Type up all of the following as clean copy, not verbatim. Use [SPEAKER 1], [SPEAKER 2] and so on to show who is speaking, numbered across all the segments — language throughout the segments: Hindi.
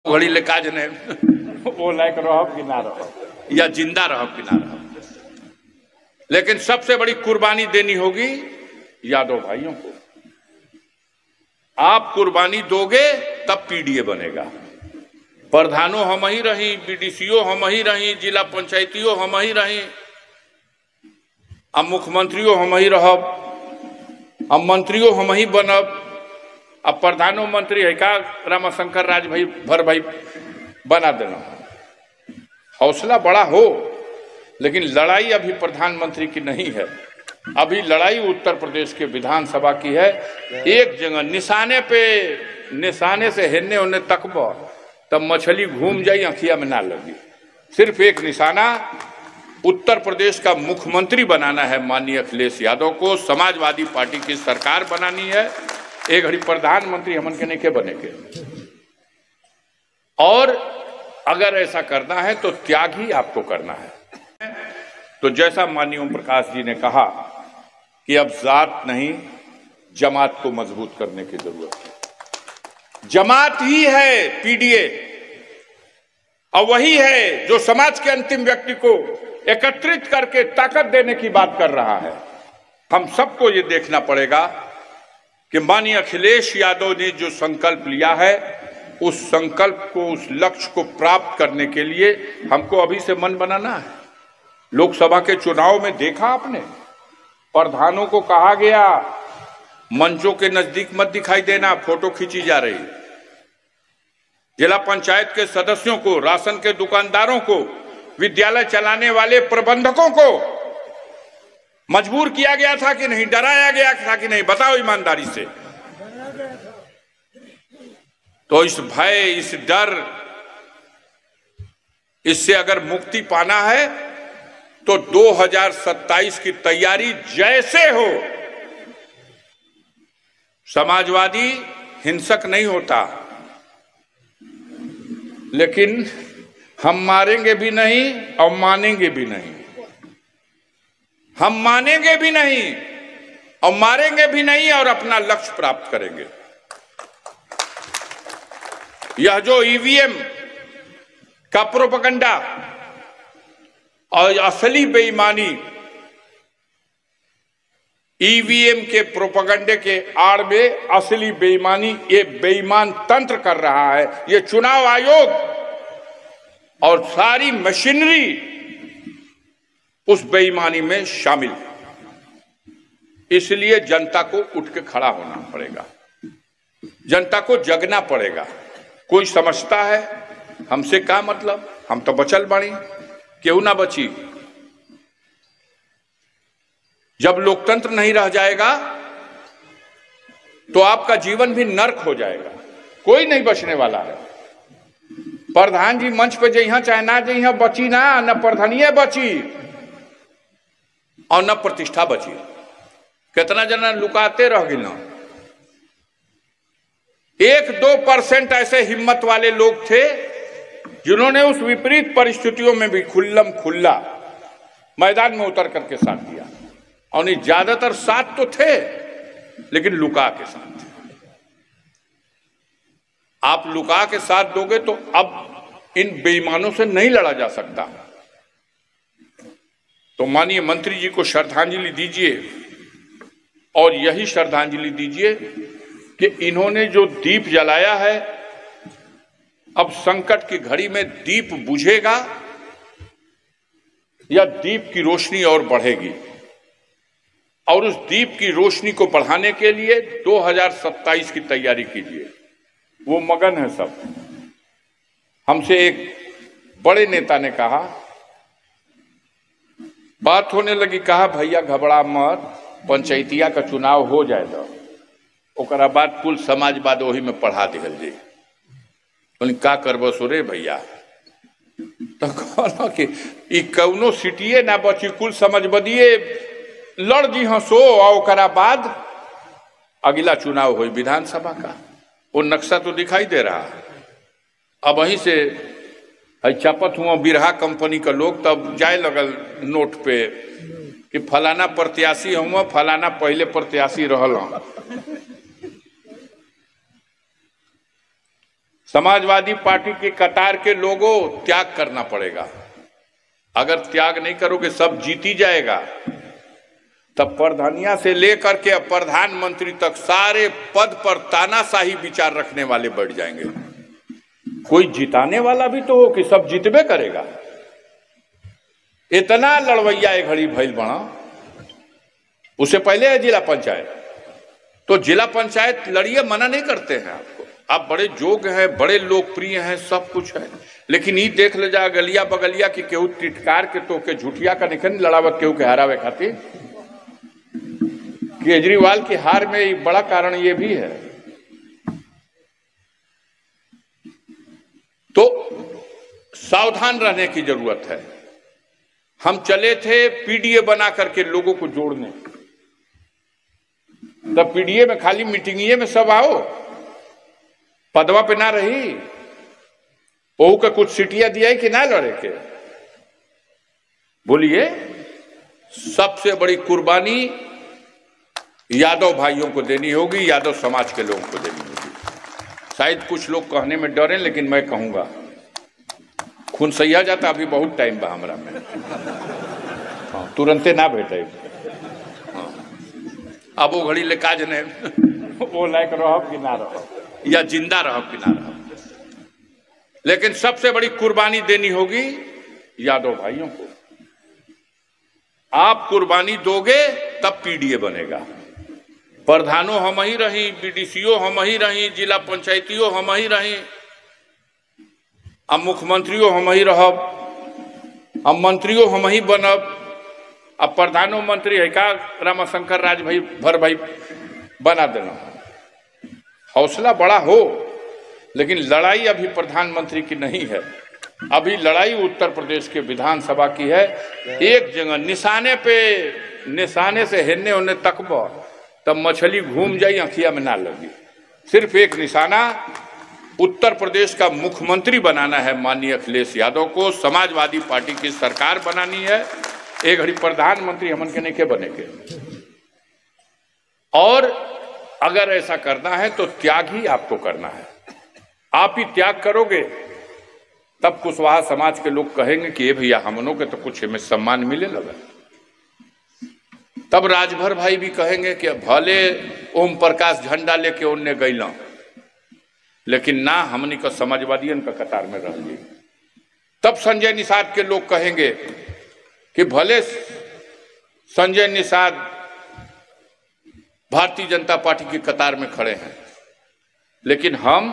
[SPEAKER 1] घड़ी ले काज ने वो लायक रहो कि ना रहो, या जिंदा रहो कि ना रहो, लेकिन सबसे बड़ी कुर्बानी देनी होगी यादव भाइयों को। आप कुर्बानी दोगे तब पीडीए बनेगा। प्रधानों हम ही रही, बीडीसीओ हम ही रही, जिला पंचायतियों हम ही रही, अब मुख्यमंत्रियों हम ही रहब, अब मंत्रियों हम ही बनब, अब प्रधानमंत्री है का रामाशंकर राज भाई भर भाई बना देना। हौसला बड़ा हो, लेकिन लड़ाई अभी प्रधानमंत्री की नहीं है, अभी लड़ाई उत्तर प्रदेश के विधानसभा की है। एक जगह निशाने से हेलने होने तकबो तब मछली घूम जाई, आंखिया में ना लगी। सिर्फ एक निशाना, उत्तर प्रदेश का मुख्यमंत्री बनाना है माननीय अखिलेश यादव को, समाजवादी पार्टी की सरकार बनानी है। एक घड़ी प्रधानमंत्री हमन के नहीं के बनेंगे, और अगर ऐसा करना है तो त्याग ही आपको करना है। तो जैसा माननीय ओम प्रकाश जी ने कहा कि अब जात नहीं जमात को मजबूत करने की जरूरत है। जमात ही है पीडीए, और वही है जो समाज के अंतिम व्यक्ति को एकत्रित करके ताकत देने की बात कर रहा है। हम सबको ये देखना पड़ेगा कि माननीय अखिलेश यादव ने जो संकल्प लिया है, उस संकल्प को, उस लक्ष्य को प्राप्त करने के लिए हमको अभी से मन बनाना है। लोकसभा के चुनाव में देखा आपने, प्रधानों को कहा गया मंचों के नजदीक मत दिखाई देना, फोटो खींची जा रही। जिला पंचायत के सदस्यों को, राशन के दुकानदारों को, विद्यालय चलाने वाले प्रबंधकों को मजबूर किया गया था कि नहीं, डराया गया था कि नहीं, बताओ ईमानदारी से। तो इस भय, इस डर, इससे अगर मुक्ति पाना है तो 2027 की तैयारी जैसे हो। समाजवादी हिंसक नहीं होता, लेकिन हम मारेंगे भी नहीं और मानेंगे भी नहीं। हम मानेंगे भी नहीं और मारेंगे भी नहीं, और अपना लक्ष्य प्राप्त करेंगे। यह जो ईवीएम का प्रोपेगेंडा और असली बेईमानी, ईवीएम के प्रोपेगेंडे के आड़ में असली बेईमानी ये बेईमान तंत्र कर रहा है। ये चुनाव आयोग और सारी मशीनरी उस बेईमानी में शामिल। इसलिए जनता को उठ के खड़ा होना पड़ेगा, जनता को जगना पड़ेगा। कोई समझता है हमसे क्या मतलब, हम तो बचल बाणी, क्यों ना बची। जब लोकतंत्र नहीं रह जाएगा तो आपका जीवन भी नर्क हो जाएगा, कोई नहीं बचने वाला है। प्रधान जी मंच पे जइहा चाहे ना जइहा, बची ना, न प्रधानिये बची और न प्रतिष्ठा बची। कितना जना लुकाते रह गए। 1-2% ऐसे हिम्मत वाले लोग थे जिन्होंने उस विपरीत परिस्थितियों में भी खुल्लम खुल्ला मैदान में उतर करके साथ दिया। और नहीं, ज्यादातर साथ तो थे लेकिन लुका के साथ थे। आप लुका के साथ दोगे तो अब इन बेईमानों से नहीं लड़ा जा सकता। तो माननीय मंत्री जी को श्रद्धांजलि दीजिए, और यही श्रद्धांजलि दीजिए कि इन्होंने जो दीप जलाया है, अब संकट की घड़ी में दीप बुझेगा या दीप की रोशनी और बढ़ेगी। और उस दीप की रोशनी को बढ़ाने के लिए 2027 की तैयारी कीजिए। वो मगन है सब। हमसे एक बड़े नेता ने कहा, बात होने लगी, कहा भैया घबरा मत, पंचायतिया का चुनाव हो जाए तो ओकरा बाद कुल समाजवाद वही में पढ़ा दिहल जी। बोले का करबो सो रे भैया। तो कहना कि ई कौनो सीटिए ना बची, कुल समझबदिए लड़ जी हंसो, और ओकरा बाद अगला चुनाव हो विधानसभा का। वो नक्शा तो दिखाई दे रहा है। अब वहीं से चपत हुआ बिरहा कंपनी का लोग, तब जाए लगल नोट पे कि फलाना प्रत्याशी हुआ, फलाना पहले प्रत्याशी रहल। समाजवादी पार्टी की कतार के लोगों त्याग करना पड़ेगा। अगर त्याग नहीं करोगे सब जीत ही जाएगा। तब प्रधानिया से लेकर के अब प्रधानमंत्री तक सारे पद पर तानाशाही विचार रखने वाले बढ़ जाएंगे। कोई जिताने वाला भी तो हो कि सब जीतबे करेगा। इतना लड़वैया एक घड़ी भइल बना। उससे पहले है जिला पंचायत, तो जिला पंचायत लड़िए, मना नहीं करते हैं आपको। आप बड़े योग्य हैं, बड़े लोकप्रिय हैं, सब कुछ है, लेकिन ये देख ले जा गलिया बगलिया की केहू टिटकार के तो के झूठिया का निकन लड़ावत केहू के हरावे खातिर। केजरीवाल की हार में एक बड़ा कारण ये भी है। तो सावधान रहने की जरूरत है। हम चले थे पीडीए बना करके लोगों को जोड़ने, तब पीडीए में खाली मीटिंगिए में सब आओ, पदवा पे ना रही। ओहू का कुछ सीटियां दिया कि ना लड़े के। बोलिए, सबसे बड़ी कुर्बानी यादव भाइयों को देनी होगी, यादव समाज के लोगों को देनी होगी। शायद कुछ लोग कहने में डरे, लेकिन मैं कहूंगा खून सही जाता, अभी बहुत टाइम बा हमरा में। हाँ, तुरंते ना बैठे। हाँ, अब वो घड़ी ले काज ने वो लायक रहो कि ना रहो, या जिंदा रहो कि ना रहो, लेकिन सबसे बड़ी कुर्बानी देनी होगी यादव भाइयों को। आप कुर्बानी दोगे तब पीडीए बनेगा। प्रधानों हम ही रही, बीडीसीओ हम ही रही, जिला पंचायतियों हम ही रही, अब मुख्यमंत्रियों हम ही रहब, अब मंत्रियों हम ही बनब, अब प्रधानों मंत्री है का रामाशंकर राज भाई भर भाई बना देना। हौसला बड़ा हो, लेकिन लड़ाई अभी प्रधानमंत्री की नहीं है। अभी लड़ाई उत्तर प्रदेश के विधानसभा की है। एक जगह निशाने से हेने होने तकब तब मछली घूम जाई, आंखिया में ना लगी। सिर्फ एक निशाना, उत्तर प्रदेश का मुख्यमंत्री बनाना है माननीय अखिलेश यादव को। समाजवादी पार्टी की सरकार बनानी है। एक घड़ी प्रधानमंत्री हमन के नहीं के बने के। और अगर ऐसा करना है तो त्याग ही आपको करना है। आप ही त्याग करोगे तब कुशवाहा समाज के लोग कहेंगे कि ये भैया हमनों के तो कुछ हमें सम्मान मिले लगा। तब राजभर भाई भी कहेंगे कि भले ओम प्रकाश झंडा लेके उनने गईला, लेकिन ना हमनी का समाजवादियन का कतार में रह गई। तब संजय निषाद के लोग कहेंगे कि भले संजय निषाद भारतीय जनता पार्टी की कतार में खड़े हैं, लेकिन हम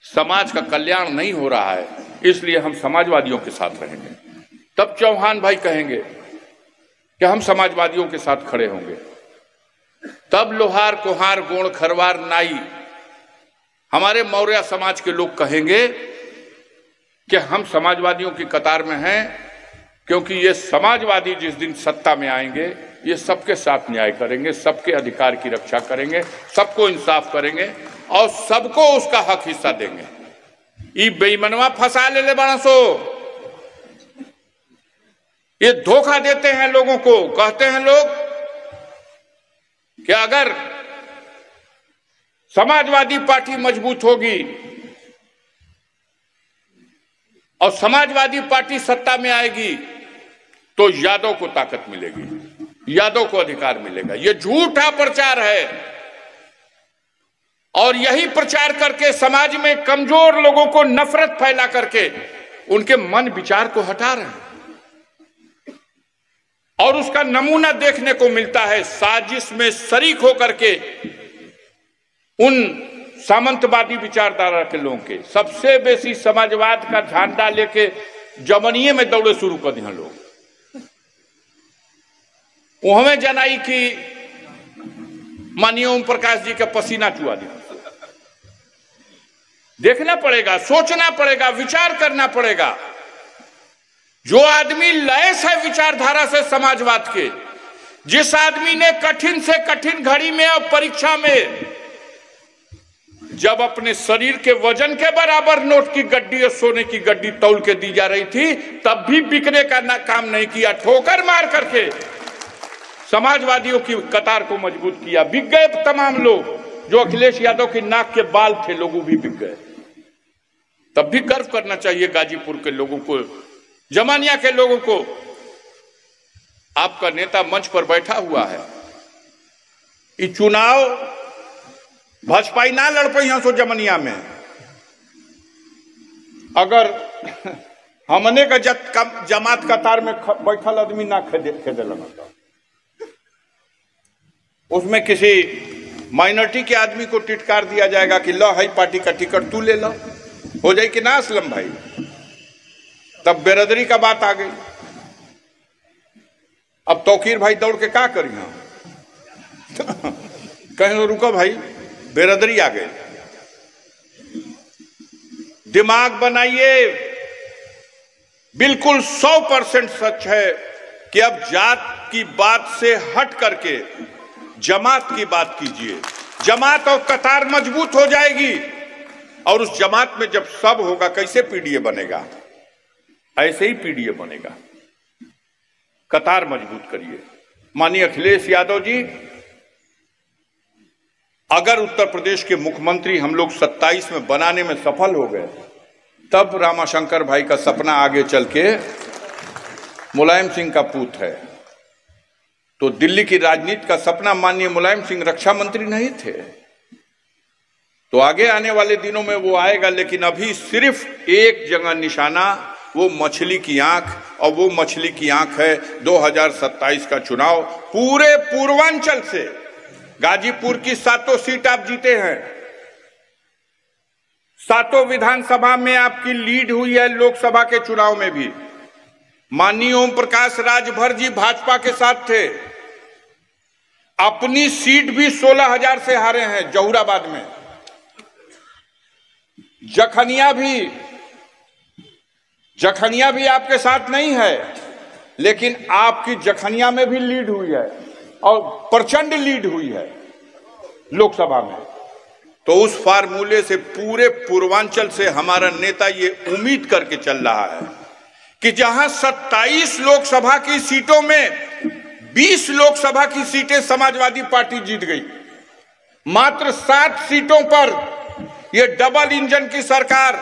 [SPEAKER 1] समाज का कल्याण नहीं हो रहा है, इसलिए हम समाजवादियों के साथ रहेंगे। तब चौहान भाई कहेंगे कि हम समाजवादियों के साथ खड़े होंगे। तब लोहार कोहार गोण खरवार नाई हमारे मौर्य समाज के लोग कहेंगे कि हम समाजवादियों की कतार में हैं, क्योंकि ये समाजवादी जिस दिन सत्ता में आएंगे ये सबके साथ न्याय करेंगे, सबके अधिकार की रक्षा करेंगे, सबको इंसाफ करेंगे और सबको उसका हक हिस्सा देंगे। ये बेईमानवा फंसा ले बड़ा सो, ये धोखा देते हैं लोगों को। कहते हैं लोग कि अगर समाजवादी पार्टी मजबूत होगी और समाजवादी पार्टी सत्ता में आएगी तो यादव को ताकत मिलेगी, यादव को अधिकार मिलेगा। यह झूठा प्रचार है और यही प्रचार करके समाज में कमजोर लोगों को नफरत फैला करके उनके मन विचार को हटा रहे हैं। और उसका नमूना देखने को मिलता है साजिश में शरीक होकर के उन सामंतवादी विचारधारा के लोगों के। सबसे बेसी समाजवाद का झंडा लेके जमनिये में दौड़े शुरू कर दिया लोग। हमें जनाई कि माननीय ओम प्रकाश जी का पसीना चुआ दिया। देखना पड़ेगा, सोचना पड़ेगा, विचार करना पड़ेगा। जो आदमी लैस है विचारधारा से समाजवाद के, जिस आदमी ने कठिन से कठिन घड़ी में और परीक्षा में जब अपने शरीर के वजन के बराबर नोट की गड्डी और सोने की गड्डी तौल के दी जा रही थी, तब भी बिकने का काम नहीं किया, ठोकर मार करके समाजवादियों की कतार को मजबूत किया। बिक गए तमाम लोग, जो अखिलेश यादव की नाक के बाल थे, लोगों भी बिक गए। तब भी गर्व करना चाहिए गाजीपुर के लोगों को, जमानिया के लोगों को। आपका नेता मंच पर बैठा हुआ है। ये चुनाव भाजपाई ना लड़ पाई सो जमनिया में। अगर हमने का जमात कतार में बैठल आदमी ना खेदे लगा, उसमें किसी माइनॉरिटी के आदमी को टिटकार दिया जाएगा कि लो हाई पार्टी का टिकट तू ले लो, हो जाए कि ना असलम भाई। तब बेरादरी का बात आ गई। अब तौकीर भाई दौड़ के क्या करी हम कहें रुको भाई, बेरादरी आ गई। दिमाग बनाइए। बिल्कुल 100% सच है कि अब जात की बात से हट करके जमात की बात कीजिए। जमात और कतार मजबूत हो जाएगी। और उस जमात में जब सब होगा, कैसे पीडीए बनेगा? ऐसे ही पीडीए बनेगा। कतार मजबूत करिए। माननीय अखिलेश यादव जी, अगर उत्तर प्रदेश के मुख्यमंत्री हम लोग 27 में बनाने में सफल हो गए, तब रामाशंकर भाई का सपना आगे चल के मुलायम सिंह का पूत है। तो दिल्ली की राजनीति का सपना माननीय मुलायम सिंह रक्षा मंत्री नहीं थे। तो आगे आने वाले दिनों में वो आएगा, लेकिन अभी सिर्फ एक जगह निशाना, वो मछली की आंख, और वो मछली की आंख है 2027 का चुनाव। पूरे पूर्वांचल से गाजीपुर की 7 सीट आप जीते हैं। 7 विधानसभा में आपकी लीड हुई है। लोकसभा के चुनाव में भी माननीय ओम प्रकाश राजभर जी भाजपा के साथ थे। अपनी सीट भी 16,000 से हारे हैं जहूराबाद में। जखनिया भी आपके साथ नहीं है, लेकिन आपकी जखनिया में भी लीड हुई है और प्रचंड लीड हुई है लोकसभा में। तो उस फार्मूले से पूरे पूर्वांचल से हमारा नेता ये उम्मीद करके चल रहा है कि जहां 27 लोकसभा की सीटों में 20 लोकसभा की सीटें समाजवादी पार्टी जीत गई। मात्र 7 सीटों पर यह डबल इंजन की सरकार,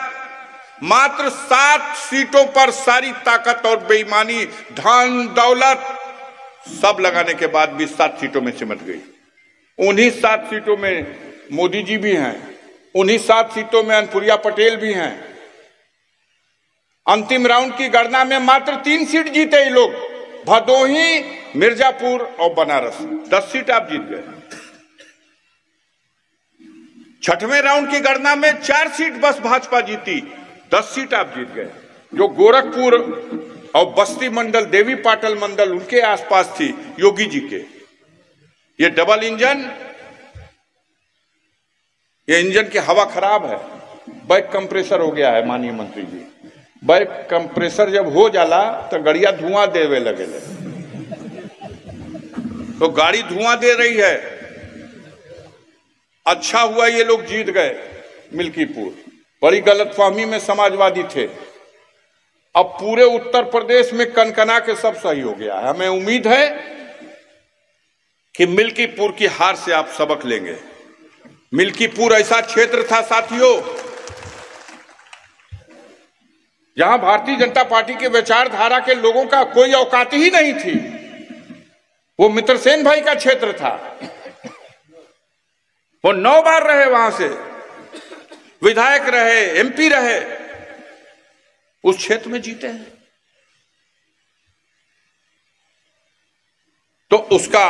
[SPEAKER 1] मात्र 7 सीटों पर सारी ताकत और बेईमानी, धन दौलत सब लगाने के बाद भी 7 सीटों में सिमट गई। उन्हीं 7 सीटों में मोदी जी भी हैं, उन्हीं 7 सीटों में अनुप्रिया पटेल भी हैं। अंतिम राउंड की गणना में मात्र 3 सीट जीते ये लोग, भदोही, मिर्जापुर और बनारस। 10 सीट आप जीत गए। 6वें राउंड की गणना में 4 सीट बस भाजपा जीती, 10 सीट आप जीत गए। जो गोरखपुर और बस्ती मंडल, देवी पाटल मंडल उनके आसपास थी योगी जी के। ये डबल इंजन, ये इंजन की हवा खराब है, बैक कंप्रेसर हो गया है माननीय मंत्री जी। बैक कंप्रेसर जब हो जाला तो गड़िया धुआं देवे लगे। तो गाड़ी धुआं दे रही है। अच्छा हुआ ये लोग जीत गए मिल्कीपुर। बड़ी गलतफहमी में समाजवादी थे। अब पूरे उत्तर प्रदेश में कनकना के सब सही हो गया है। हमें उम्मीद है कि मिल्कीपुर की हार से आप सबक लेंगे। मिल्कीपुर ऐसा क्षेत्र था साथियों, जहां भारतीय जनता पार्टी के विचारधारा के लोगों का कोई औकात ही नहीं थी। वो मित्रसेन भाई का क्षेत्र था। वो 9 बार रहे, वहां से विधायक रहे, एमपी रहे, उस क्षेत्र में जीते हैं। तो उसका